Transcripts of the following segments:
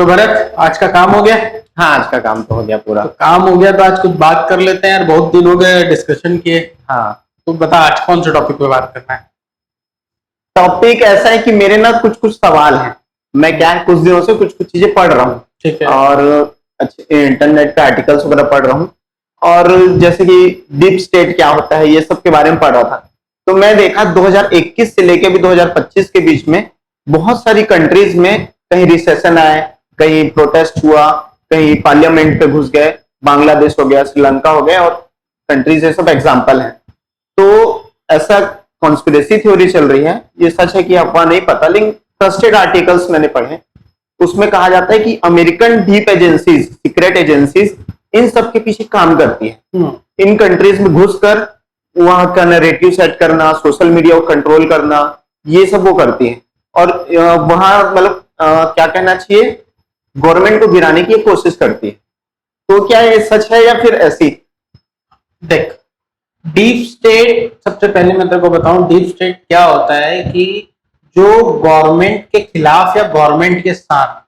तो भरत, आज का काम हो गया? हाँ, आज का काम तो हो गया पूरा। तो काम हो गया तो आज कुछ बात कर लेते हैं यार, बहुत दिन हो गए डिस्कशन किए। हाँ, तो बता आज कौन से टॉपिक पे बात करना है? टॉपिक ऐसा है कि मेरे ना कुछ कुछ सवाल हैं। मैं क्या है, कुछ दिनों से कुछ कुछ चीजें पढ़ रहा हूँ। ठीक है। और अच्छे इंटरनेट पे आर्टिकल्स वगैरह पढ़ रहा हूँ। और जैसे कि डीप स्टेट क्या होता है, ये सब के बारे में पढ़ रहा था। तो मैं देखा 2021 से लेके भी 2025 के बीच में बहुत सारी कंट्रीज में कहीं रिसेशन आए, कहीं प्रोटेस्ट हुआ, कहीं पार्लियामेंट पे घुस गए। बांग्लादेश हो गया, श्रीलंका हो गया, और कंट्रीज ये सब एग्जाम्पल हैं। तो ऐसा कॉन्स्पिरेसी थ्योरी चल रही है, ये सच है कि अफवाह नहीं पता, लेकिन ट्रस्टेड आर्टिकल्स मैंने पढ़े। उसमें कहा जाता है कि American deep agencies, secret agencies in सब के पीछे काम करती है। इन कंट्रीज में घुसकर वहां का नैरेटिव सेट करना, सोशल मीडिया को कंट्रोल करना, ये सब वो करती है। और वहां मतलब क्या कहना चाहिए, गवर्नमेंट को गिराने की कोशिश करती है। तो क्या ये सच है या फिर ऐसी? देख, डीप स्टेट, सबसे पहले मैं तेरे को बताऊं डीप स्टेट क्या होता है कि जो गवर्नमेंट के खिलाफ या गवर्नमेंट के साथ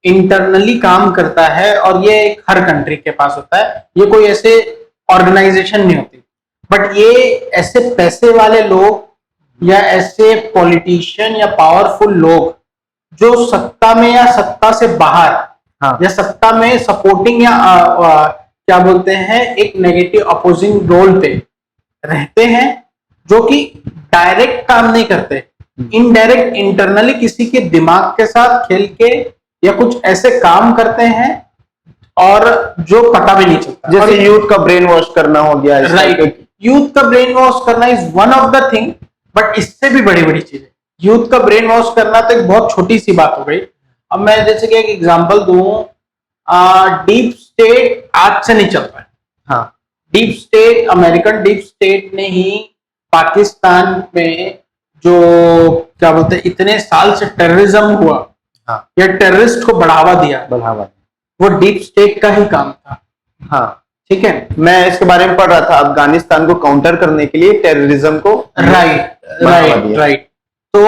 इंटरनली काम करता है, और ये एक हर कंट्री के पास होता है। ये कोई ऐसे ऑर्गेनाइजेशन नहीं होती, बट ये ऐसे पैसे वाले लोग या ऐसे पॉलिटिशियन या पावरफुल लोग जो सत्ता में या सत्ता से बाहर, हाँ, या सत्ता में सपोर्टिंग या क्या बोलते हैं, एक नेगेटिव अपोजिंग रोल पे रहते हैं, जो कि डायरेक्ट काम नहीं करते, इनडायरेक्ट इंटरनली किसी के दिमाग के साथ खेल के या कुछ ऐसे काम करते हैं और जो पता भी नहीं चलता। जैसे यूथ का ब्रेन वॉश करना हो गया। राइट, यूथ का ब्रेन वॉश करना is one of the thing, but इससे भी बड़ी बड़ी चीजें। यूथ का ब्रेन वॉश करना तो एक बहुत छोटी सी बात हो गई। अब मैं जैसे कि एक एग्जांपल दूं, डीप स्टेट आज से नहीं चल रहा है। हाँ, deep state, American deep state ने ही पाकिस्तान में जो क्या बोलते हैं इतने साल से टेररिज्म हुआ, हाँ, या टेररिस्ट को बढ़ावा दिया, वो डीप स्टेट का ही काम था। हाँ, ठीक है, मैं इसके बारे में पढ़ रहा था। अफगानिस्तान को काउंटर करने के लिए टेररिज्म को राइट। तो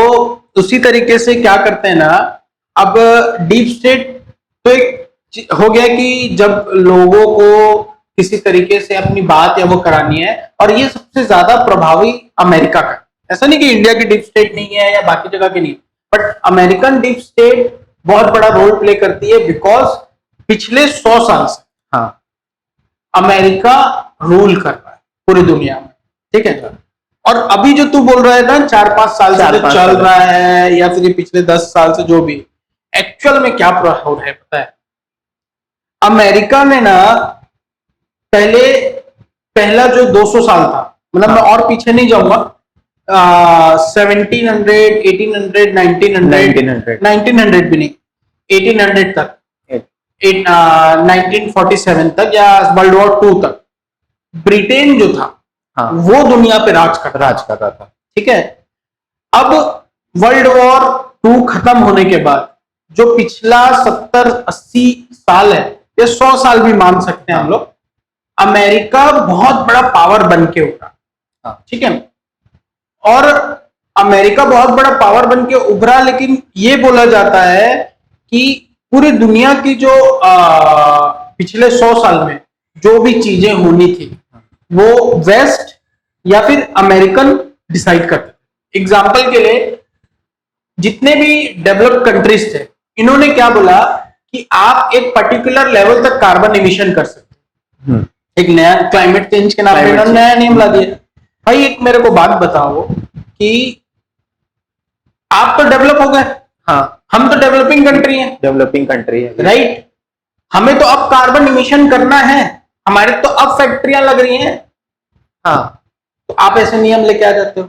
उसी तरीके से क्या करते हैं ना, अब डीप स्टेट तो एक हो गया कि जब लोगों को किसी तरीके से अपनी बात या वो करानी है, और ये सबसे ज्यादा प्रभावी अमेरिका का। ऐसा नहीं कि इंडिया की डीप स्टेट नहीं है या बाकी जगह की नहीं, बट अमेरिकन डीप स्टेट बहुत बड़ा रोल प्ले करती है, बिकॉज पिछले 100 साल से हाँ, अमेरिका रूल कर रहा है पूरी दुनिया में। ठीक है, और अभी जो तू बोल रहा है ना 4-5 साल से चल रहा है, या फिर पिछले 10 साल से, जो भी एक्चुअल में क्या हो रहा है पता है? अमेरिका ने ना पहला जो 200 साल था, मतलब मैं और पीछे नहीं जाऊंगा, 1700, 1800, 1900 भी नहीं, 1800 तक, 1947 तक या वर्ल्ड वॉर 2 तक ब्रिटेन जो था, हाँ, वो दुनिया पे राज कर रहा था। ठीक है, अब वर्ल्ड वॉर 2 खत्म होने के बाद जो पिछला 70-80 साल है, या 100 साल भी मान सकते हैं हम लोग, अमेरिका बहुत बड़ा पावर बन के उभरा। ठीक है, और अमेरिका बहुत बड़ा पावर बन के उभरा, लेकिन ये बोला जाता है कि पूरी दुनिया की जो पिछले 100 साल में जो भी चीजें होनी थी, वो वेस्ट या फिर अमेरिकन डिसाइड करते थे। एग्जाम्पल के लिए, जितने भी डेवलप्ड कंट्रीज थे, इन्होंने क्या बोला कि आप एक पर्टिकुलर लेवल तक कार्बन इमिशन कर सकते हैं। एक नया क्लाइमेट चेंज के नाम पे इन्होंने नया नियम ला दिया। भाई एक मेरे को बात बताओ कि आप तो डेवलप हो गए, हाँ, हम तो डेवलपिंग कंट्री है, राइट। हमें तो अब कार्बन इमिशन करना है, हमारे तो अब फैक्ट्रियां लग रही हैं, हाँ, तो आप ऐसे नियम लेके आ जाते हो।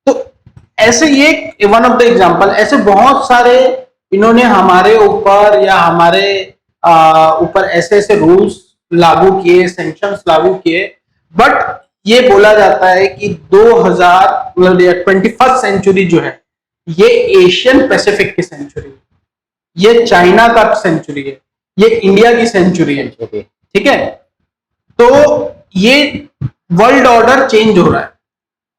तो ऐसे ये वन ऑफ द एग्जांपल, ऐसे बहुत सारे इन्होंने हमारे ऊपर या हमारे ऊपर ऐसे ऐसे रूल्स लागू किए, सैंक्शंस लागू किए, बट ये बोला जाता है कि 21st सेंचुरी जो है, ये एशियन पैसिफिक की सेंचुरी है, ये चाइना का सेंचुरी है, ये इंडिया की सेंचुरी है। ठीक है, तो ये वर्ल्ड ऑर्डर चेंज हो रहा है,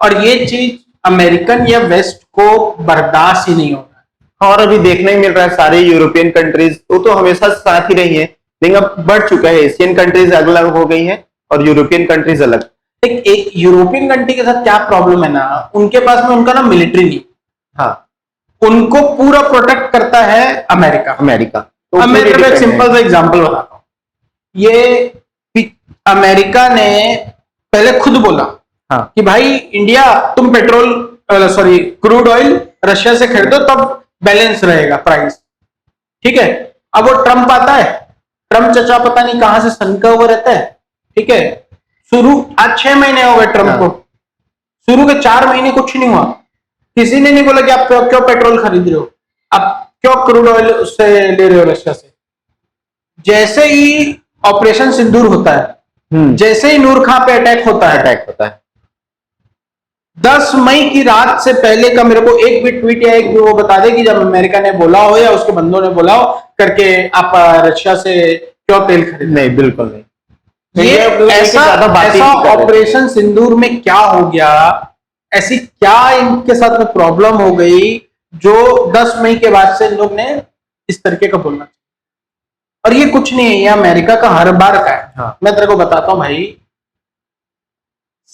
और ये चीज अमेरिकन या वेस्ट को बर्दाश्त ही नहीं हो रहा है। और अभी देखने मिल रहा है सारे यूरोपियन कंट्रीज वो तो हमेशा साथ ही रही है, लेकिन अब बढ़ चुका है। एशियन कंट्रीज अलग हो गई हैं और यूरोपियन कंट्रीज अलग। एक यूरोपियन कंट्री के साथ क्या प्रॉब्लम है ना, उनके पास में उनका ना मिलिट्री नहीं। हाँ, उनको पूरा प्रोटेक्ट करता है अमेरिका। अमेरिका अब मैं तेरे को एक सिंपल सा एग्जांपल बताता हूँ। ये अमेरिका ने पहले खुद बोला हाँ, कि भाई इंडिया तुम petrol sorry crude oil Russia से खरीदो तब बैलेंस रहेगा प्राइस, ठीक है। अब वो ट्रम्प आता है, ट्रम्प चचा पता नहीं कहां से सनका हुआ रहता है, ठीक है। शुरू आज 6 महीने हो गए ट्रम्प को, शुरू के 4 महीने कुछ नहीं हुआ, किसी ने नहीं बोला कि आप क्यों पेट्रोल खरीद रहे हो, आप क्यों क्रूड ऑयल उससे ले रहे हो रशिया से। जैसे ही ऑपरेशन सिंदूर होता है, जैसे ही नूर खां पे अटैक होता है 10 मई की रात से पहले का मेरे को एक भी ट्वीट या एक भी वो बता दे कि जब अमेरिका ने बोला हो या उसके बंदों ने बोला हो करके आप रशिया से क्यों तेल खरीद। नहीं, बिल्कुल नहीं। ये ऐसा ऑपरेशन सिंदूर में क्या हो गया, ऐसी क्या इनके साथ में प्रॉब्लम हो गई जो 10 मई के बाद से इन लोग ने इस तरीके का बोलना। और ये कुछ नहीं है, ये अमेरिका का हर बार का है। हाँ। मैं तेरे को बताता हूं भाई,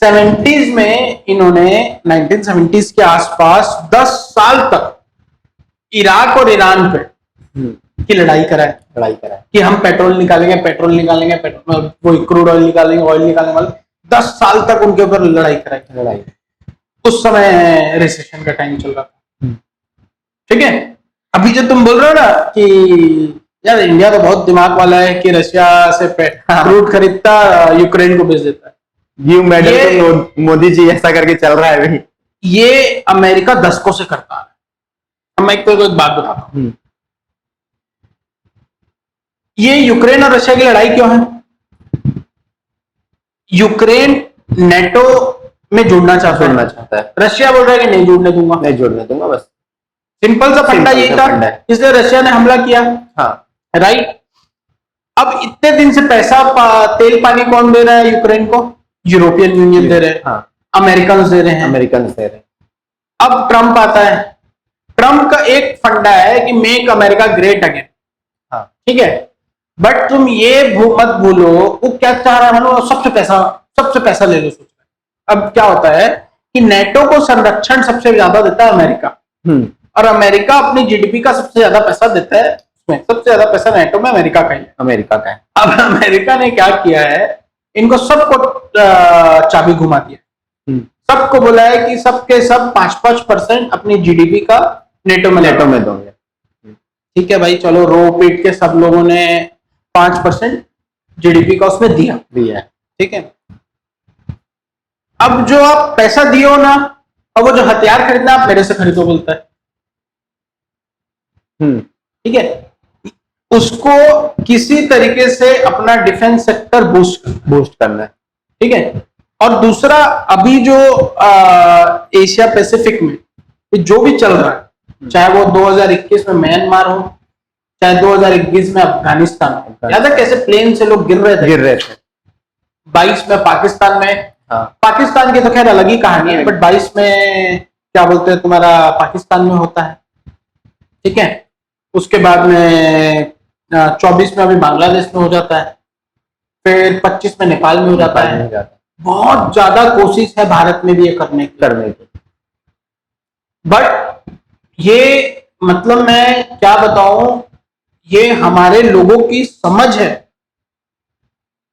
70s में इन्होंने 1970s के आसपास 10 साल तक इराक और ईरान पे की लड़ाई कराए कि हम पेट्रोल निकालेंगे वो क्रूड ऑयल निकालेंगे वाले 10 साल तक उनके ऊपर लड़ाई कराई। उस समय रिसेशन का टाइम चल रहा था, ठीक है। अभी जो तुम बोल रहे हो ना कि यार इंडिया तो बहुत दिमाग वाला है कि रशिया से क्रूड खरीदता यूक्रेन को भेज देता है, तो मोदी जी ऐसा करके चल रहा है भाई। ये अमेरिका दशकों से करता है। मैं एक बात बताता हूं, ये यूक्रेन और रशिया की लड़ाई क्यों है? यूक्रेन नेटो में जुड़ना चाहता है, रशिया बोल रहा है कि नहीं जुड़ने दूंगा, बस सिंपल सा फंडा यही था, इसलिए रशिया ने हमला किया। हाँ, राइट। अब इतने दिन से पैसा तेल पानी कौन दे रहा है यूक्रेन को? यूरोपियन यूनियन दे रहे हैं। हाँ, अमेरिकन दे रहे हैं। अब ट्रंप आता है, ट्रंप का एक फंडा है कि मेक अमेरिका ग्रेट अगेन, ठीक है। बट तुम ये मत भूलो वो क्या चाह रहा है, मतलब सबसे पैसा ले लो सोच रहे। अब क्या होता है कि नेटो को संरक्षण सबसे ज्यादा देता है अमेरिका, और अमेरिका अपनी जीडीपी का सबसे ज्यादा पैसा देता है, उसमें सबसे ज्यादा पैसा नेटो में अमेरिका का है। अब अमेरिका ने क्या किया है, इनको सबको चाबी घुमा दिया, सबको बोला है कि सबके सब 5% अपनी जीडीपी का नेटो में दोगे। ठीक है भाई, चलो रो पीट के सब लोगों ने 5% जीडीपी का उसमें दिया, ठीक है। अब जो आप पैसा दिए हो ना, अब वो जो हथियार खरीदना आप मेरे से खरीदो बोलता है, ठीक है। उसको किसी तरीके से अपना डिफेंस सेक्टर बूस्ट करना है, ठीक है। और दूसरा, अभी जो एशिया पैसिफिक में जो भी चल रहा है, चाहे वो 2021 में म्यांमार हो, चाहे 2021 में अफगानिस्तान हो, याद है कैसे प्लेन से लोग गिर रहे थे। 22 में पाकिस्तान में, पाकिस्तान की तो खैर अलग ही कहानी है, बट 22 में क्या बोलते हैं तुम्हारा पाकिस्तान में होता है, ठीक है। उसके बाद में 24 में अभी बांग्लादेश में हो जाता है, फिर 25 में नेपाल में हो जाता है। बहुत ज्यादा कोशिश है भारत में भी ये करने की, बट ये मतलब मैं क्या बताऊं, ये हमारे लोगों की समझ है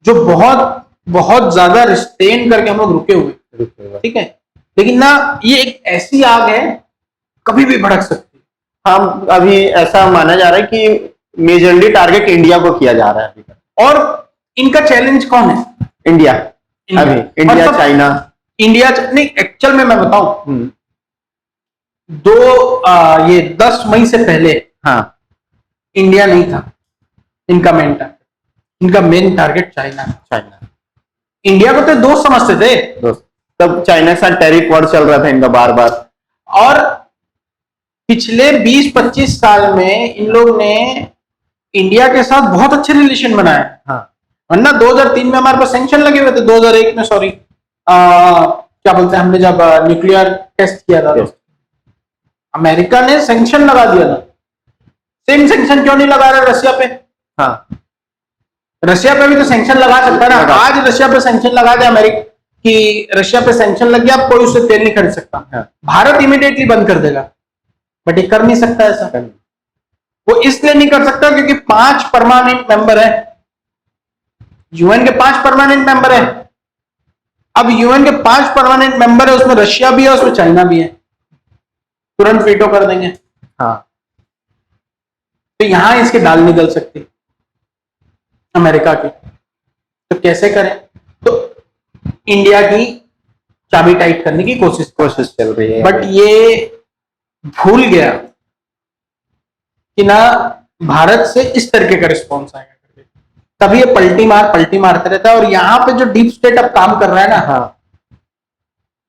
जो बहुत ज्यादा रिस्ट्रेन करके हम लोग रुके हुए, ठीक है। लेकिन ना ये एक ऐसी आग है, कभी भी भड़क सकती है। हम अभी ऐसा माना जा रहा है कि मेजरली टारगेट इंडिया को किया जा रहा है, और इनका चैलेंज कौन है? India, India China. इंडिया नहीं, एक्चुअल में मैं बताऊं, ये 10 मई से पहले इंडिया नहीं था इनका मेन टारगेट चाइना। इंडिया को तो दोस्त समझते थे, तब चाइना के साथ टैरिफ वॉर चल रहा था इनका बार, और पिछले 20-25 साल में इन लोग ने इंडिया के साथ बहुत अच्छे रिलेशन बनाए। वरना 2003 में हमारे पास सैंक्शन लगे हुए थे, 2001 में सॉरी क्या बोलते हैं, हमने जब न्यूक्लियर टेस्ट किया था, अमेरिका ने सैंक्शन लगा दिया ना, सेम सैंक्शन क्यों नहीं लगा रहा रशिया पे? हाँ, रशिया पे भी तो सैंक्शन लगा सकता है ना। आज रशिया पे सैंक्शन लगा दे अमेरिका कि रशिया पे सैंक्शन लग गया, अब कोई उससे तेल नहीं खरीद सकता। हाँ। भारत इमीडिएटली बंद कर देगा, बट ये कर नहीं सकता ऐसा। वो इसलिए नहीं कर सकता क्योंकि 5 परमानेंट मेंबर है, यूएन के 5 परमानेंट मेंबर है। अब यूएन के 5 परमानेंट मेंबर है, उसमें रशिया भी है, उसमें चाइना भी है, तुरंत वीटो कर देंगे। हाँ, तो यहां इसकी दाल निकल सकती अमेरिका की, तो कैसे करें? तो इंडिया की चाबी टाइट करने की कोशिश चल रही है, बट ये भूल गया कि ना भारत से इस तरीके का रिस्पॉन्स आएगा, तभी ये पलटी मारते रहता है। और यहाँ पे जो डीप स्टेट अब काम कर रहा है ना, हाँ,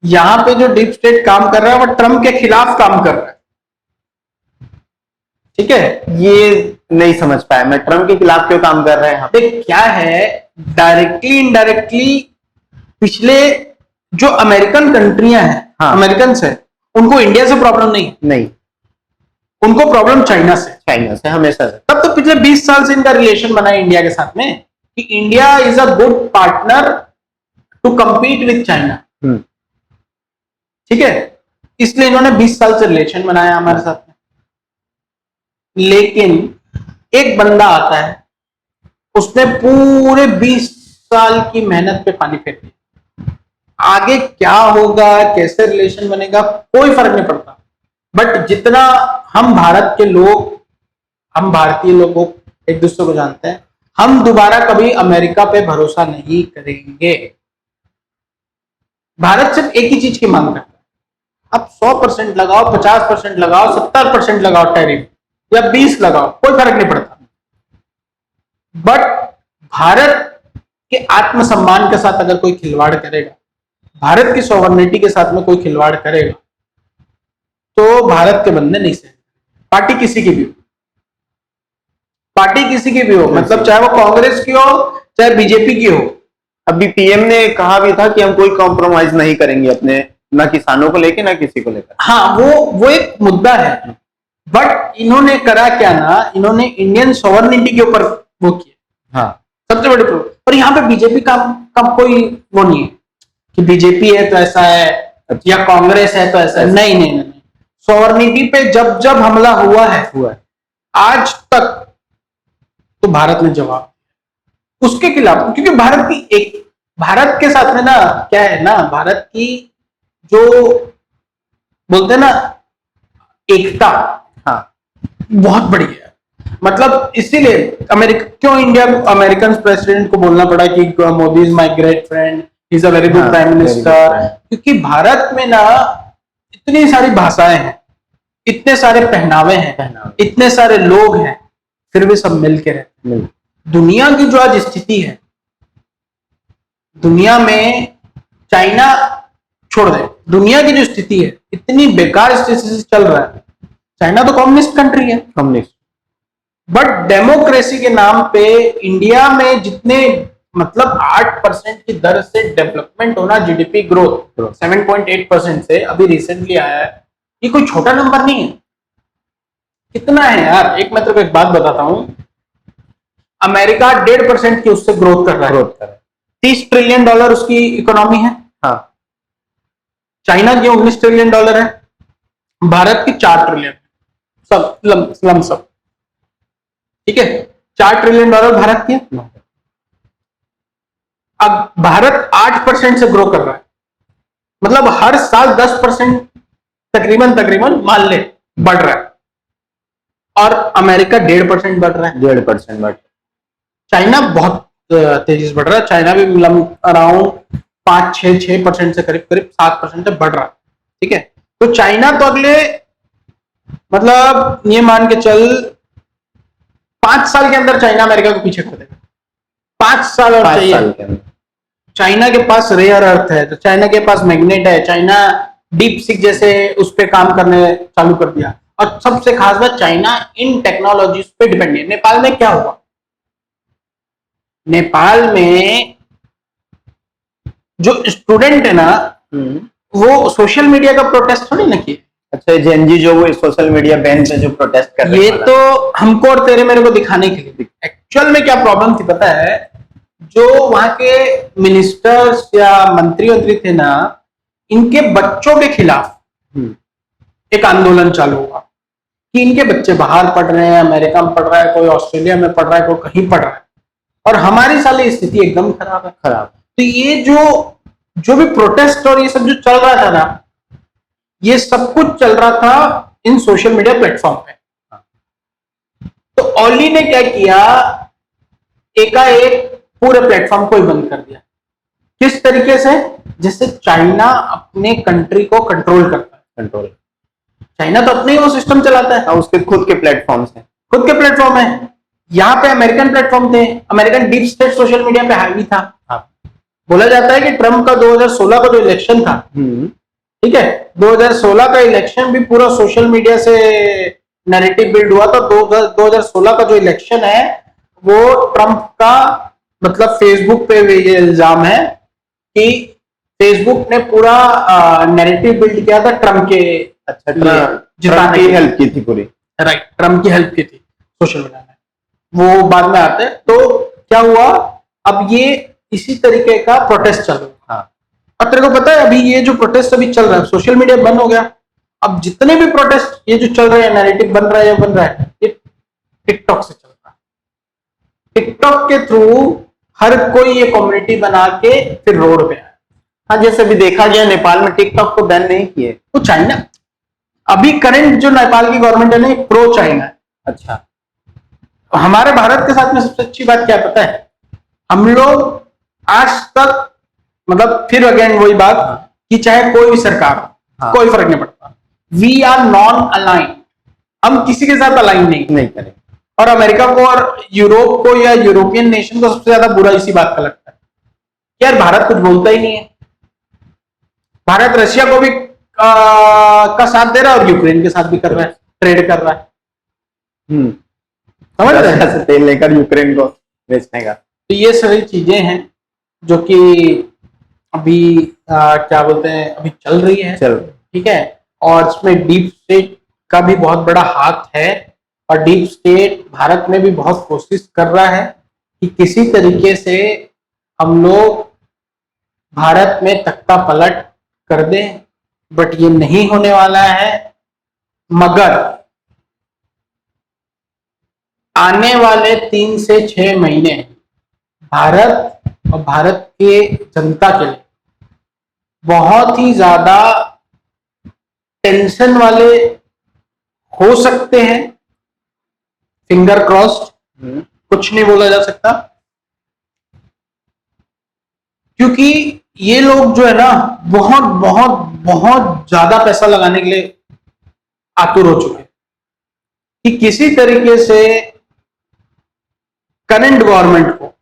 यहाँ पे जो डीप स्टेट काम कर रहा है वो ट्रम्प के खिलाफ काम कर रहा है। ठीक है, ये नहीं समझ पाया मैं, ट्रम्प के खिलाफ क्यों काम कर रहे हैं? देख क्या है, डायरेक्टली इनडायरेक्टली पिछले जो अमेरिकन कंट्रियां हैं, हाँ। अमेरिकन है, उनको इंडिया से प्रॉब्लम नहीं है, नहीं, उनको प्रॉब्लम चाइना से। चाइना से हमेशा से। तब तो पिछले 20 साल से इनका रिलेशन बना है इंडिया के साथ में कि India is a good partner to compete with China. ठीक है, इसलिए इन्होंने 20 साल से रिलेशन बनाया हमारे साथ में। लेकिन एक बंदा आता है, उसने पूरे 20 साल की मेहनत पे पानी फेर दिया। आगे क्या होगा, कैसे रिलेशन बनेगा, कोई फर्क नहीं पड़ता। बट जितना हम भारत के लोग, हम भारतीय लोगों एक दूसरे को जानते हैं, हम दोबारा कभी अमेरिका पे भरोसा नहीं करेंगे। भारत सिर्फ एक ही चीज की मांग करता है, अब 100% लगाओ, 50% लगाओ, 70% लगाओ टैरिफ, या 20 लगाओ, कोई फर्क नहीं पड़ता। बट भारत के आत्मसम्मान के साथ अगर कोई खिलवाड़ करेगा, भारत की सॉवरेनिटी के साथ में कोई खिलवाड़ करेगा, तो भारत के बंदे नहीं सहे। पार्टी किसी की भी हो, पार्टी किसी की भी हो, मतलब चाहे वो कांग्रेस की हो चाहे बीजेपी की हो। अभी पीएम ने कहा भी था कि हम कोई कॉम्प्रोमाइज नहीं करेंगे अपने, ना किसानों को लेके ना किसी को लेकर। हाँ, वो एक मुद्दा है, बट इन्होंने करा क्या ना, इन्होंने इंडियन सॉवरेनिटी के ऊपर वो किया। हाँ, सबसे बड़ी प्रॉब्लम। और यहाँ पे बीजेपी का कोई वो नहीं है कि बीजेपी है तो ऐसा है या कांग्रेस है तो ऐसा है। नहीं नहीं नहीं, सॉवरेनिटी पे जब जब हमला हुआ है आज तक, तो भारत ने जवाब उसके खिलाफ, क्योंकि भारत के साथ में ना क्या है ना, भारत की जो बोलते हैं ना एकता, हाँ, बहुत बड़ी है। मतलब इसीलिए क्यों इंडिया को, अमेरिकन प्रेसिडेंट को बोलना पड़ा कि Modi is my great friend, he is a very good prime minister, क्योंकि भारत में ना इतनी सारी भाषाएं हैं, इतने सारे पहनावे हैं, इतने सारे लोग हैं, फिर भी सब मिल के रहते हैं। दुनिया की जो आज स्थिति है, दुनिया में चाइना छोड़ दे, दुनिया की जो स्थिति है इतनी बेकार स्थिति से चल रहा है। चाइना तो कम्युनिस्ट कंट्री है, कम्युनिस्ट, बट डेमोक्रेसी के नाम पे इंडिया में जितने मतलब 8% की दर से डेवलपमेंट होना, जीडीपी ग्रोथ 7.8% से अभी रिसेंटली आया है, ये कोई छोटा नंबर नहीं है। कितना है यार, एक मैं तेरे को एक बात बताता हूं, अमेरिका 1.5% की उससे ग्रोथ कर रहा है, 30 ट्रिलियन डॉलर उसकी इकोनॉमी है। हाँ, चाइना की 19 ट्रिलियन डॉलर है, भारत की 4 ट्रिलियन, सब लमसम। ठीक है, 4 ट्रिलियन डॉलर भारत की है। अब भारत 8% से ग्रो कर रहा है, मतलब हर साल 10% तकरीबन मान ले बढ़ रहा है, और अमेरिका 1.5% बढ़ रहा है। 1.5% बढ़, चाइना बहुत तेजी से बढ़ रहा है, चाइना भी अराउंड 5-6% से करीब 7% से बढ़ रहा है। ठीक है, तो चाइना तो अगले मतलब ये मान के चल 5 साल के अंदर चाइना अमेरिका को पीछे कर देगा। 5 साल और चाहिए। चाइना के पास रेयर अर्थ है, तो चाइना के पास मैग्नेट है, चाइना डीप सिक जैसे उस पर काम करने चालू कर दिया। और सबसे खास बात, चाइना इन टेक्नोलॉजीज पे डिपेंड है। नेपाल में क्या हुआ, नेपाल में जो स्टूडेंट है ना, वो सोशल मीडिया का प्रोटेस्ट थोड़ी ना किए, अच्छा, जेनजी जो वो सोशल मीडिया बैन पे जो प्रोटेस्ट कर रहे ये हैं, तो हमको और तेरे मेरे को दिखाने के लिए। एक्चुअल में क्या प्रॉब्लम थी पता है, जो वहां के मिनिस्टर्स या मंत्री थे ना, इनके बच्चों के खिलाफ एक आंदोलन चालू हुआ कि इनके बच्चे बाहर पढ़ रहे हैं, अमेरिका में पढ़ रहा है, कोई ऑस्ट्रेलिया में पढ़ रहा है, कोई कहीं पढ़ रहा है, और हमारी साली स्थिति एकदम खराब है। खराब। तो ये जो भी प्रोटेस्ट और ये सब जो चल रहा था ना, ये सब कुछ चल रहा था इन सोशल मीडिया प्लेटफॉर्म पे। तो ओली ने क्या किया, एकाएक पूरे प्लेटफॉर्म को ही बंद कर दिया। किस तरीके से? जैसे चाइना अपने कंट्री को कंट्रोल करता है। कंट्रोल, चाइना तो अपने ही वो सिस्टम चलाता है, उसके खुद के प्लेटफॉर्म्स हैं, खुद के प्लेटफॉर्म है। यहाँ पे अमेरिकन प्लेटफॉर्म थे, American deep state social media पे हावी था। बोला जाता है कि ट्रम्प का 2016 का जो इलेक्शन था, ठीक है, 2016 का इलेक्शन भी पूरा सोशल मीडिया से नैरेटिव बिल्ड हुआ था। 2016 का जो इलेक्शन है वो ट्रम्प का, मतलब फेसबुक पे ये इल्जाम है कि फेसबुक ने पूरा नैरेटिव बिल्ड किया था ट्रम्प के। अच्छा, जिताने की हेल्प की थी पूरी। राइट, ट्रम्प की हेल्प की थी सोशल मीडिया में, वो बाद में आते हैं। तो क्या हुआ, अब ये इसी तरीके का प्रोटेस्ट चल रहा है। और तेरे को पता है अभी ये जो प्रोटेस्ट अभी चल रहा है, सोशल मीडिया बंद हो गया, अब जितने भी प्रोटेस्ट ये जो चल रहे हैं, नैरेटिव बन रहा है या बन रहा है, ये टिकटॉक से चल रहा है। टिकटॉक के थ्रू हर कोई ये कम्युनिटी बना के फिर रोड पे आया। हाँ, जैसे अभी देखा गया नेपाल में टिकटॉक को बैन नहीं किए, तो चाइना, अभी करंट जो नेपाल की गवर्नमेंट है ना, प्रो चाइना है। अच्छा, हमारे भारत के साथ में सबसे अच्छी बात क्या पता है, हम लोग आज तक, मतलब फिर अगेन वही बात कि चाहे कोई भी सरकार हो, कोई फर्क नहीं पड़ता, वी आर नॉन अलाइन, हम किसी के साथ अलाइन नहीं करें। और अमेरिका को और यूरोप को या यूरोपियन नेशन को सबसे ज्यादा बुरा इसी बात का लगता है कि यार भारत कुछ बोलता ही नहीं है। भारत रशिया को भी का साथ दे रहा है और यूक्रेन के साथ भी कर रहा है, ट्रेड कर रहा है। समझ रहे हैं? से तेल लेकर यूक्रेन को बेचने का। तो ये सारी चीजें हैं जो कि अभी क्या बोलते हैं, अभी चल रही है, ठीक है। और इसमें डीप स्टेट का भी बहुत बड़ा हाथ है, और डीप स्टेट भारत में भी बहुत कोशिश कर रहा है कि किसी तरीके से हम लोग भारत में तख्ता पलट कर दें, बट ये नहीं होने वाला है। मगर आने वाले 3 से 6 महीने भारत और भारत के जनता के लिए बहुत ही ज्यादा टेंशन वाले हो सकते हैं। फिंगर क्रॉस्ड, कुछ नहीं बोला जा सकता, क्योंकि ये लोग जो है ना बहुत बहुत बहुत ज्यादा पैसा लगाने के लिए आतुर हो चुके हैं कि किसी तरीके से करंट गवर्नमेंट को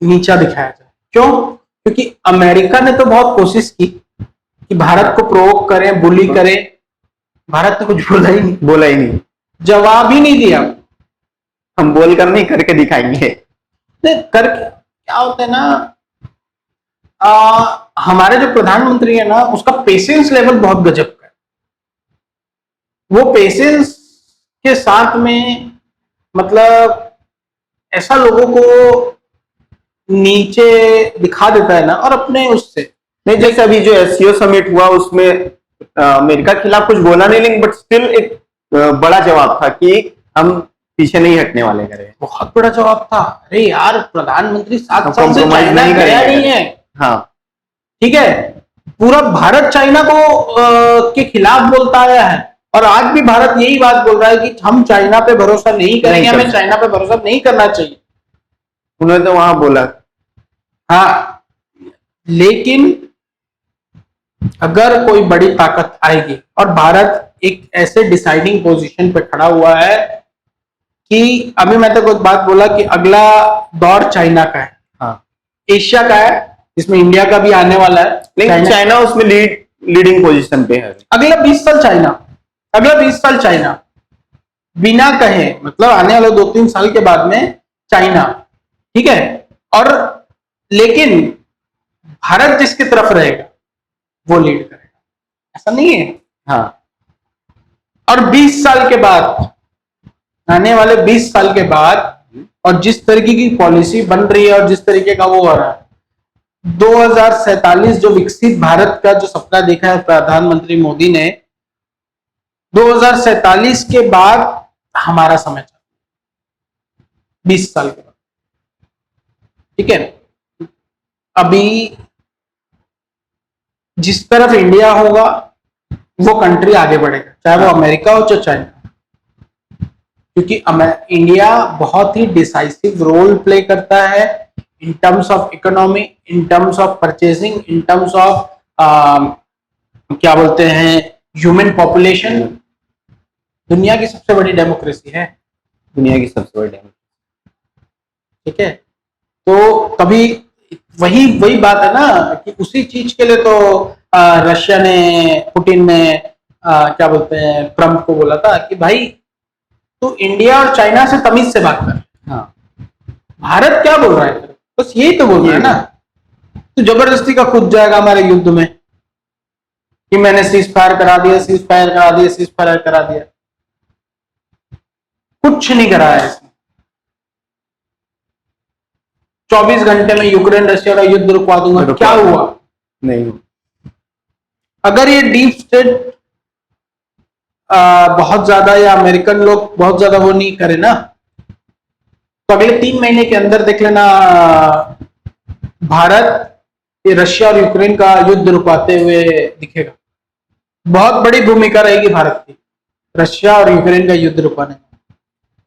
नीचा दिखाया जाए। क्यों? क्योंकि अमेरिका ने तो बहुत कोशिश की कि भारत को प्रोवोक करें, बुली करें, भारत ने कुछ बोला ही नहीं, जवाब ही नहीं दिया। हम बोलकर नहीं, करके दिखाएंगे। करके क्या होता है ना, हमारे जो प्रधानमंत्री है ना, उसका पेशेंस लेवल बहुत गजब का है। वो पेशेंस के साथ में, मतलब ऐसा लोगों को नीचे दिखा देता है ना, और अपने उससे नहीं, जैसे अभी जो एससीओ समिट हुआ उसमें अमेरिका के खिलाफ कुछ बोला नहीं, लेकिन बट स्टिल एक बड़ा जवाब था कि हम पीछे नहीं हटने वाले। करें, बहुत बड़ा जवाब था। अरे यार, प्रधानमंत्री 7 साल से चाइना गया नहीं है। हाँ, ठीक है, पूरा भारत चाइना को के खिलाफ बोलता आया है, और आज भी भारत यही बात बोल रहा है कि हम चाइना पे भरोसा नहीं करेंगे, हमें चाइना पे भरोसा नहीं करना चाहिए। उन्होंने तो वहां बोला। हाँ, लेकिन अगर कोई बड़ी ताकत आएगी, और भारत एक ऐसे डिसाइडिंग पोजीशन पे खड़ा हुआ है कि अभी मैं तो कुछ बात बोला कि अगला दौर चाइना का है, हाँ, एशिया का है, जिसमें इंडिया का भी आने वाला है, लेकिन चाइना उसमें लीडिंग पोजीशन पे है। अगला 20 साल चाइना बिना कहे, मतलब आने वाले 2-3 साल के बाद में चाइना, ठीक है। और लेकिन भारत जिसकी तरफ रहेगा वो लीड करेगा, ऐसा नहीं है। हाँ, और 20 साल के बाद, आने वाले 20 साल के बाद, और जिस तरीके की पॉलिसी बन रही है और जिस तरीके का वो हो रहा है, 2047 जो विकसित भारत का जो सपना देखा है प्रधानमंत्री मोदी ने, 2047 के बाद हमारा समय चल, 20 साल के बाद, ठीक है। अभी जिस तरफ इंडिया होगा वो कंट्री आगे बढ़ेगा, चाहे वो अमेरिका हो चाहे चाइना, क्योंकि इंडिया बहुत ही डिसाइसिव रोल प्ले करता है in terms of economy, in terms of purchasing, in terms of क्या बोलते हैं ह्यूमन पॉपुलेशन। दुनिया की सबसे बड़ी डेमोक्रेसी है, दुनिया की सबसे बड़ी डेमोक्रेसी, ठीक है। तो कभी वही वही बात है ना कि उसी चीज के लिए तो रशिया ने, पुतिन ने क्या बोलते हैं ट्रम्प को बोला था कि भाई तू इंडिया और चाइना से तमीज से बात कर। हाँ, भारत क्या बोल रहा है, बस यही तो बोल रहा है ना, तू जबरदस्ती का कूद जाएगा हमारे युद्ध में कि मैंने सीज फायर करा दिया, सीज फायर करा दिया, सीज फायर करा दिया। कुछ नहीं करा है इसने। 24 घंटे में यूक्रेन रशिया का युद्ध रुकवा दूंगा, क्या हुआ? नहीं। अगर ये डीप स्टेट बहुत ज्यादा या अमेरिकन लोग बहुत ज्यादा वो नहीं करे ना, तो अगले 3 महीने के अंदर देख लेना भारत ये रशिया और यूक्रेन का युद्ध रुकवाते हुए दिखेगा। बहुत बड़ी भूमिका रहेगी भारत की रशिया और यूक्रेन का युद्ध रुकवाने में।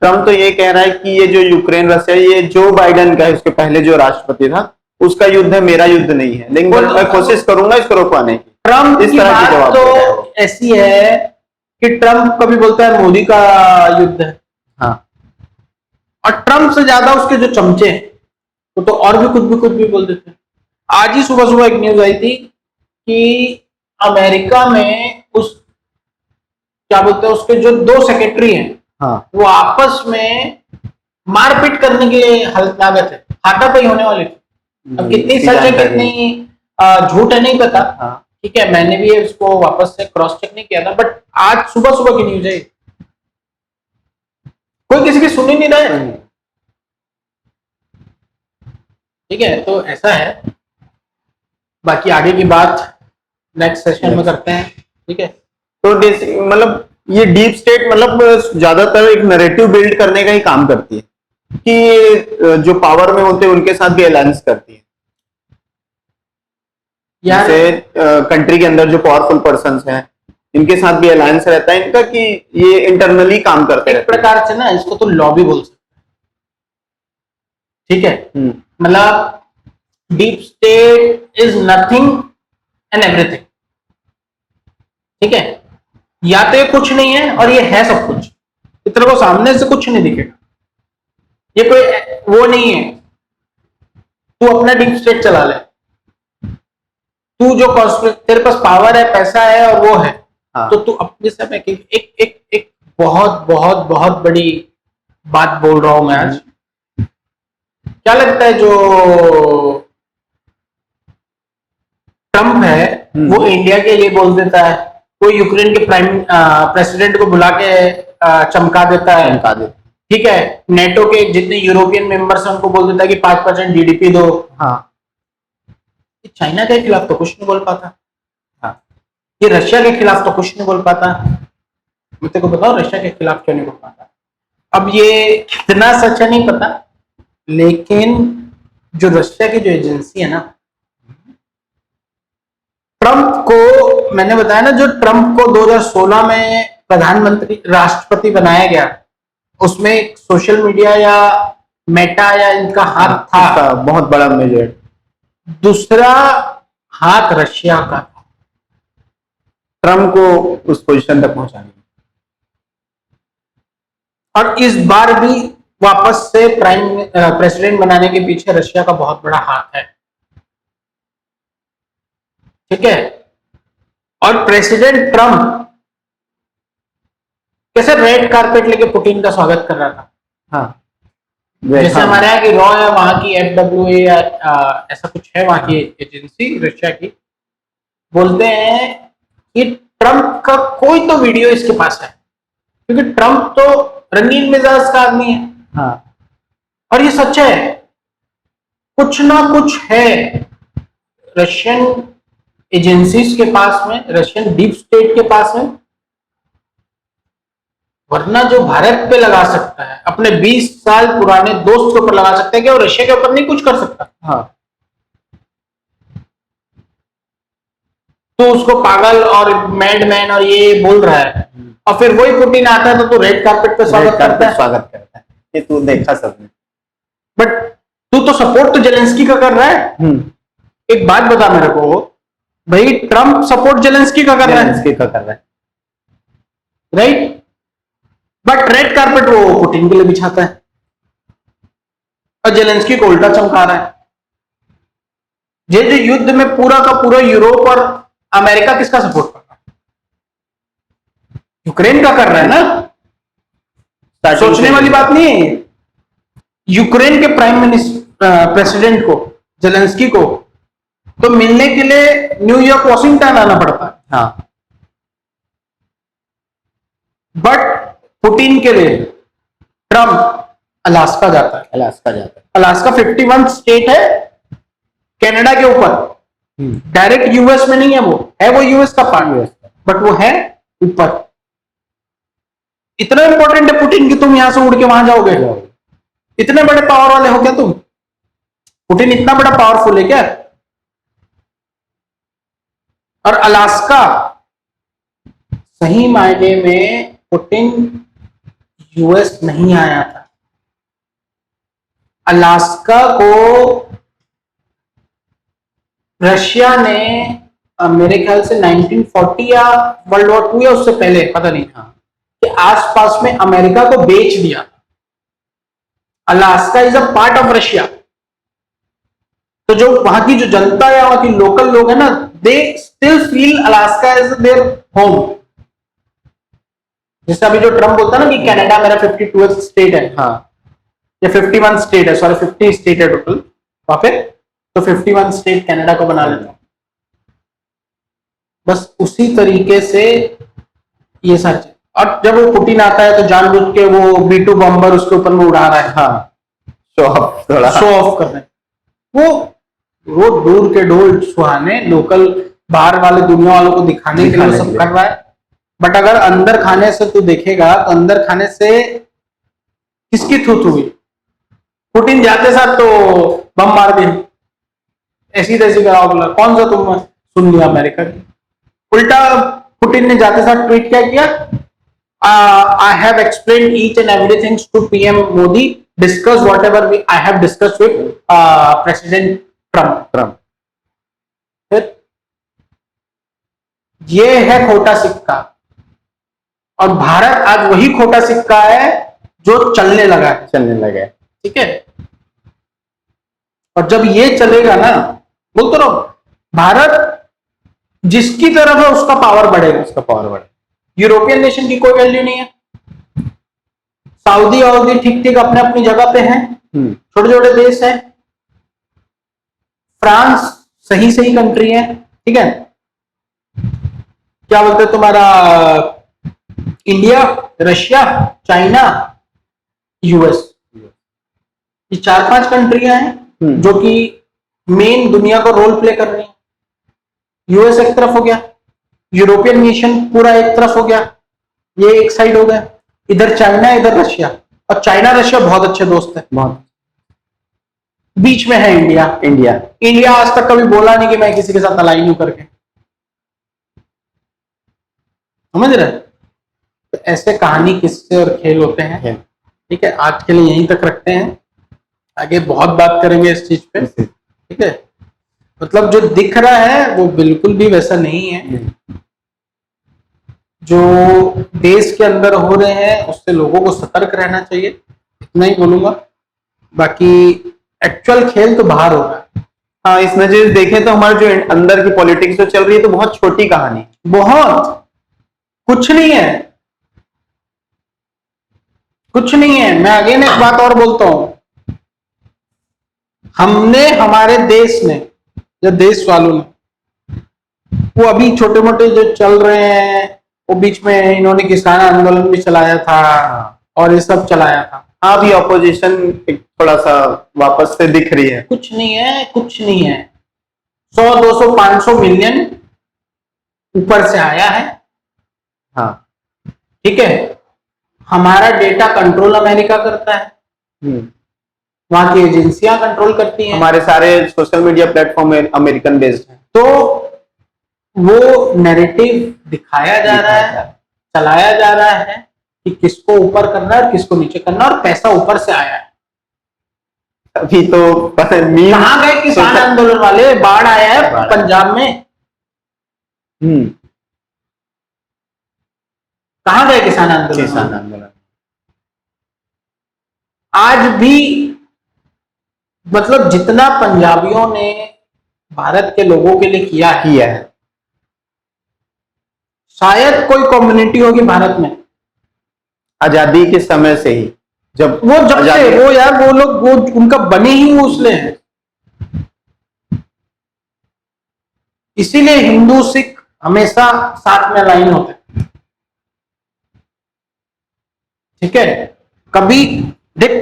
ट्रम्प तो ये कह रहा है कि ये जो यूक्रेन रशिया, ये जो बाइडेन का है, उसके पहले जो राष्ट्रपति था उसका युद्ध है, मेरा युद्ध नहीं है, लेकिन मैं कोशिश करूंगा इसको रोकवाने की। ट्रम्प इस तरह की जवाब तो ऐसी है कि ट्रम्प कभी बोलता है मोदी का युद्ध है, हाँ, और ट्रम्प से ज्यादा उसके जो चमचे वो तो और भी कुछ भी बोल देते हैं। आज ही सुबह सुबह एक न्यूज आई थी कि अमेरिका में उस क्या बोलते हैं उसके जो 2 सेक्रेटरी हैं, हाँ, वो आपस में मारपीट करने के हालत लागत है, हाथापाई होने वाली थी। अब कितनी सच है कितनी झूठ है नहीं पता, हाँ, ठीक है, मैंने भी इसको वापस से क्रॉस चेक नहीं किया था, बट आज सुबह सुबह की न्यूज है, कोई किसी की सुन ही नहीं रहा है, ठीक है। तो ऐसा है, बाकी आगे की बात नेक्स्ट सेशन में करते हैं, ठीक है। तो मतलब ये डीप स्टेट मतलब ज्यादातर एक नैरेटिव बिल्ड करने का ही काम करती है कि जो पावर में होते हैं उनके साथ भी अलायंस करती है। जैसे कंट्री के अंदर जो पावरफुल पर्सन्स हैं इनके साथ भी अलायंस रहता है इनका, कि ये इंटरनली काम करते हैं। एक प्रकार से ना इसको तो लॉबी बोल सकते हैं, ठीक है। मतलब deep state is nothing and everything, ठीक है। या तो ये कुछ नहीं है और ये है सब कुछ, इतना को सामने से कुछ नहीं दिखेगा, ये कोई वो नहीं है। तू अपना डीप स्टेट चला ले, तू जो तेरे पास पावर है, पैसा है और वो है, हाँ, तो तू अपने से एक बहुत बहुत बहुत बड़ी बात बोल रहा हूं मैं आज। क्या लगता है जो ट्रम्प है वो इंडिया के लिए बोल देता है, कोई यूक्रेन के प्रेसिडेंट को बुला के चमका देता है, ठीक है, नेटो के जितने यूरोपियन मेंबर्स हैं उनको बोल देता है कि 5% जीडीपी दो, हाँ, चाइना के खिलाफ तो कुछ नहीं बोल पाता, हाँ, ये रशिया के खिलाफ तो कुछ नहीं बोल पाता। मैं तेरे को बताओ रशिया के खिलाफ क्यों नहीं बोल पाता? अब ये कितना सच है नहीं पता, लेकिन जो रशिया की जो एजेंसी है ना, ट्रम्प को मैंने बताया ना, जो ट्रम्प को 2016 में प्रधानमंत्री राष्ट्रपति बनाया गया, उसमें सोशल मीडिया या मेटा या इनका हाथ था, बहुत बड़ा मेजर। दूसरा हाथ रशिया का था ट्रम्प को उस पोजीशन तक पहुंचाने। और इस बार भी वापस से प्रेसिडेंट बनाने के पीछे रशिया का बहुत बड़ा हाथ है, ठीक है। और प्रेसिडेंट ट्रम्प कैसे रेड कारपेट लेके पुतिन का स्वागत कर रहा था, हाँ, जैसे हमारे यहाँ की रॉ है, वहां की FWA ऐसा कुछ है वहां की एजेंसी रशिया की, बोलते हैं कि ट्रम्प का कोई तो वीडियो इसके पास है क्योंकि ट्रम्प तो रंगीन मिजाज का आदमी है। हाँ और ये सच है, कुछ ना कुछ है रशियन एजेंसीज के पास में, रशियन डीप स्टेट के पास में, वरना जो भारत पे लगा सकता है, अपने 20 साल पुराने दोस्त के ऊपर लगा सकता है, क्या वो रशिया के ऊपर नहीं कुछ कर सकता? हाँ तो उसको पागल और मैडमैन और ये बोल रहा है, और फिर वही पुतिन आता है तो रेड कार्पेट पे स्वागत करता है। स्वागत करता है, ये तू देखा सबने। बट तू तो सपोर्ट तो जेलेंस्की का कर रहा है। एक बात बता मेरे को भाई, ट्रम्प सपोर्ट जेलेंस्की का कर रहा है, जेलेंस्की का कर रहा है, राइट? बट रेड कार्पेट वो पुतिन के लिए बिछाता है और जेलेंस्की को उल्टा चमका रहा है। ये जो युद्ध में पूरा का पूरा यूरोप और अमेरिका किसका सपोर्ट कर रहा है? यूक्रेन का कर रहा है ना। सोचने वाली बात नहीं है। यूक्रेन के प्राइम मिनिस्टर प्रेसिडेंट को, जेलेंस्की को तो मिलने के लिए न्यूयॉर्क वॉशिंगटन आना पड़ता है। हाँ बट पुतिन के लिए ट्रम्प अलास्का जाता है। अलास्का जाता है। अलास्का 51 स्टेट है कनाडा के ऊपर, डायरेक्ट यूएस में नहीं है, वो यूएस का पार्ट, बट वो है ऊपर। इतना इंपॉर्टेंट है पुतिन कि तुम यहां से उड़ के वहां जाओगे? इतने बड़े पावर वाले हो क्या तुम? पुतिन इतना बड़ा पावरफुल है क्या? और अलास्का, सही मायने में पुतिन यूएस नहीं आया था। अलास्का को रशिया ने मेरे ख्याल से 1940 या वर्ल्ड वॉर 2 या उससे पहले, पता नहीं था, कि आसपास में अमेरिका को बेच दिया। Alaska is a part of Russia. तो जो वहां की जो जनता या वहां की लोकल लोग है ना, they still feel Alaska is their home. जैसे अभी जो ट्रम्प बोलता है ना कि कनाडा मेरा 52 स्टेट है, हाँ या 51 स्टेट है, सॉरी 50 स्टेट है टोटल वहां पे, तो 51 स्टेट कनाडा को बना लेता। बस उसी तरीके से ये सच है। और जब वो पुतिन आता है तो जानबूझ के वो B2 बम्बर उसके ऊपर में उड़ा रहा है, हाँ शो ऑफ, थोड़ा शो ऑफ कर रहे हैं। वो दूर के ढोल सुहाने लोकल बाहर वाले दुनिया वालों को दिखाने के लिए सब कर रहा है। बट अगर अंदर खाने से तू देखेगा तो अंदर खाने से किसकी थूथ हुई? पुतिन जाते साथ तो बम मार दिए, ऐसी तैसी कराओ, बोला कौन सा तुम सुन लिया अमेरिका की। उल्टा पुतिन ने जाते साथ ट्वीट क्या किया? I have explained each and everything to PM Modi, discuss whatever I have discussed with president Trump. फिर ये है खोटा सिक्का, और भारत आज वही खोटा सिक्का है जो चलने लगा है। ठीक है, और जब ये चलेगा ना, बोलते रहो, भारत जिसकी तरफ है उसका पावर बढ़ेगा। यूरोपियन नेशन की कोई वैल्यू नहीं है। सऊदी और ठीक ठीक अपने अपनी जगह पे हैं, छोटे छोटे देश हैं। फ्रांस सही कंट्री है, ठीक है। क्या बोलते तुम्हारा इंडिया, रशिया, चाइना, यूएस, ये 4-5 कंट्रियां हैं जो कि मेन दुनिया को रोल प्ले कर रही है। यूएस एक तरफ हो गया, यूरोपियन नेशन पूरा एक तरफ हो गया, ये एक साइड हो गया, इधर चाइना इधर रशिया, और चाइना रशिया बहुत अच्छे दोस्त है। बहुत बीच में है इंडिया आज तक कभी बोला नहीं कि मैं किसी के साथ अलाइन हूं करके, समझ रहे? तो ऐसे कहानी किस्से और खेल होते हैं। ठीक है, आज के लिए यहीं तक रखते हैं, आगे बहुत बात करेंगे इस चीज पे। ठीक है, मतलब जो दिख रहा है वो बिल्कुल भी वैसा नहीं है। जो देश के अंदर हो रहे हैं उससे लोगों को सतर्क रहना चाहिए, इतना ही बोलूंगा। बाकी एक्चुअल खेल तो बाहर हो रहा है। हाँ, इस नजर से देखें तो हमारे जो अंदर की पॉलिटिक्स जो चल रही है तो बहुत छोटी कहानी, बहुत कुछ नहीं है, कुछ नहीं है। मैं अगेन एक बात और बोलता हूं, हमने, हमारे देश ने या देश वालों ने, वो अभी छोटे मोटे जो चल रहे हैं वो बीच में इन्होंने किसान आंदोलन भी चलाया था और ये सब चलाया था। हाँ, अभी ऑपोजिशन थोड़ा सा वापस से दिख रही है। कुछ नहीं है, कुछ नहीं है। 100, 200, 500 मिलियन ऊपर से आया है। हाँ, ठीक है, हमारा डेटा कंट्रोल अमेरिका करता है, वहां की एजेंसियां कंट्रोल करती हैं। हमारे सारे social media platform American based हैं। तो वो नैरेटिव दिखाया जा रहा है, चलाया जा रहा है कि किसको ऊपर करना है और किसको नीचे करना है, और पैसा ऊपर से आया है। अभी तो कहाँ गए किसान आंदोलन वाले? बाढ़ आया है पंजाब में, कहाँ गए किसान आंदोलन? आज भी मतलब जितना पंजाबियों ने भारत के लोगों के लिए किया है, शायद कोई कम्युनिटी होगी भारत में आजादी के समय से ही, जब से वो यार वो लोग वो उनका बने ही वो उसने है। इसीलिए हिंदू सिख हमेशा साथ में लाइन होते हैं। ठीक है, कभी देख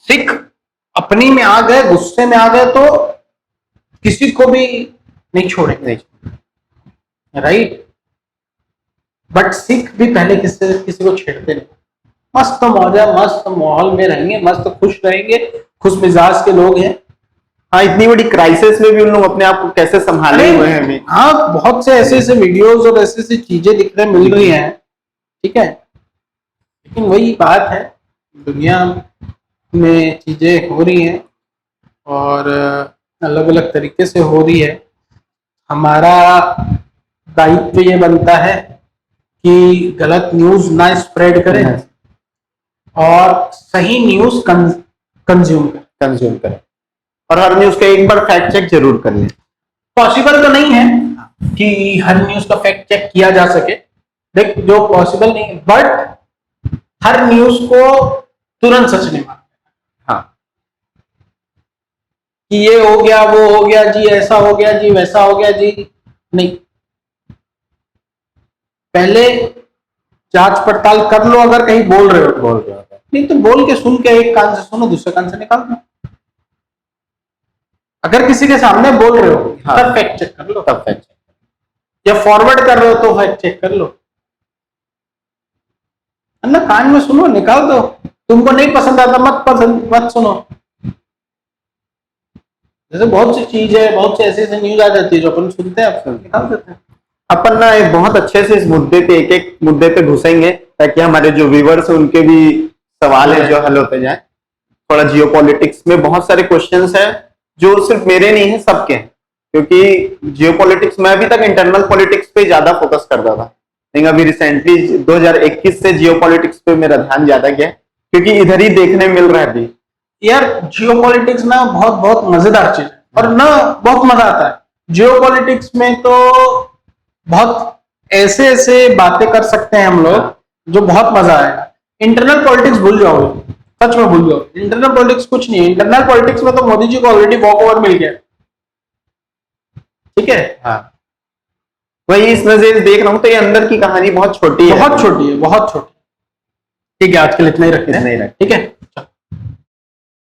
सिख अपनी में आ गए, गुस्से में आ गए तो किसी को भी नहीं छोड़ेंगे, राइट? बट सिख भी पहले किसी को छेड़ते नहीं। मस्त मौजा, मस्त माहौल में रहेंगे, मस्त खुश रहेंगे, खुश मिजाज के लोग हैं। हाँ, इतनी बड़ी क्राइसिस में भी उन लोग अपने आप को कैसे संभाले हुए हैं अभी। हाँ, बहुत से ऐसे वीडियोस और ऐसी चीजें दिखने मिल रही हैं। ठीक है, लेकिन वही बात है, दुनिया में चीजें हो रही हैं और अलग अलग तरीके से हो रही है। हमारा दायित्व ये बनता है कि गलत न्यूज ना स्प्रेड करें और सही न्यूज कंज्यूम करें और हर न्यूज का एक बार फैक्ट चेक जरूर कर लें। पॉसिबल तो नहीं है कि हर न्यूज का फैक्ट चेक किया जा सके, देख जो पॉसिबल नहीं है, बट हर न्यूज को तुरंत सच नहीं मानते। हाँ, कि ये हो गया, वो हो गया जी, ऐसा हो गया जी, वैसा हो गया जी, नहीं। पहले जांच पड़ताल कर लो, अगर कहीं बोल रहे हो नहीं तो बोल के सुन के एक कान से सुनो, दूसरे कान से निकाल दो। अगर किसी के सामने बोल रहे हो तब फैक्ट चेक कर लो, या फॉरवर्ड कर रहे हो तो फैक्ट चेक कर लो। अन्ना कान में सुनो, निकाल दो। तुमको नहीं पसंद आता मत सुनो। जैसे बहुत सी चीज है, बहुत से ऐसे न्यूज आ जाती है जो अपन सुनते हैं, अपन निकाल देते हैं। अपन ना बहुत अच्छे से इस मुद्दे पे एक एक मुद्दे पे घुसेंगे ताकि हमारे जो व्यूवर्स हैं उनके भी सवाल है जो हल होते जाए। थोड़ा जियोपॉलिटिक्स में बहुत सारे क्वेश्चंस हैं जो सिर्फ मेरे नहीं है, सबके हैं, क्योंकि जियोपॉलिटिक्स में अभी तक इंटरनल पॉलिटिक्स पे ज्यादा फोकस करता था, लेकिन अभी रिसेंटली 2021 से जियोपॉलिटिक्स पे मेरा ध्यान ज्यादा गया, क्योंकि इधर ही देखने मिल रहा है अभी। यार जियोपॉलिटिक्स ना बहुत मजेदार चीज है और ना बहुत मजा आता है। जियोपॉलिटिक्स में तो बहुत ऐसे बातें कर सकते हैं हम लोग जो बहुत मजा आएगा। इंटरनल पॉलिटिक्स भूल जाओगे, सच में भूल जाओ। इंटरनल पॉलिटिक्स कुछ नहीं है। इंटरनल पॉलिटिक्स में तो मोदी जी को ऑलरेडी वॉक ओवर मिल गया। ठीक है, हाँ, वही इस नजर से देख रहा हूँ तो ये अंदर की कहानी बहुत छोटी है, बहुत छोटी है, बहुत छोटी। ठीक है, आज के लिए इतना ही रखते हैं। इतना ही रखते हैं। ठीक है, चलो।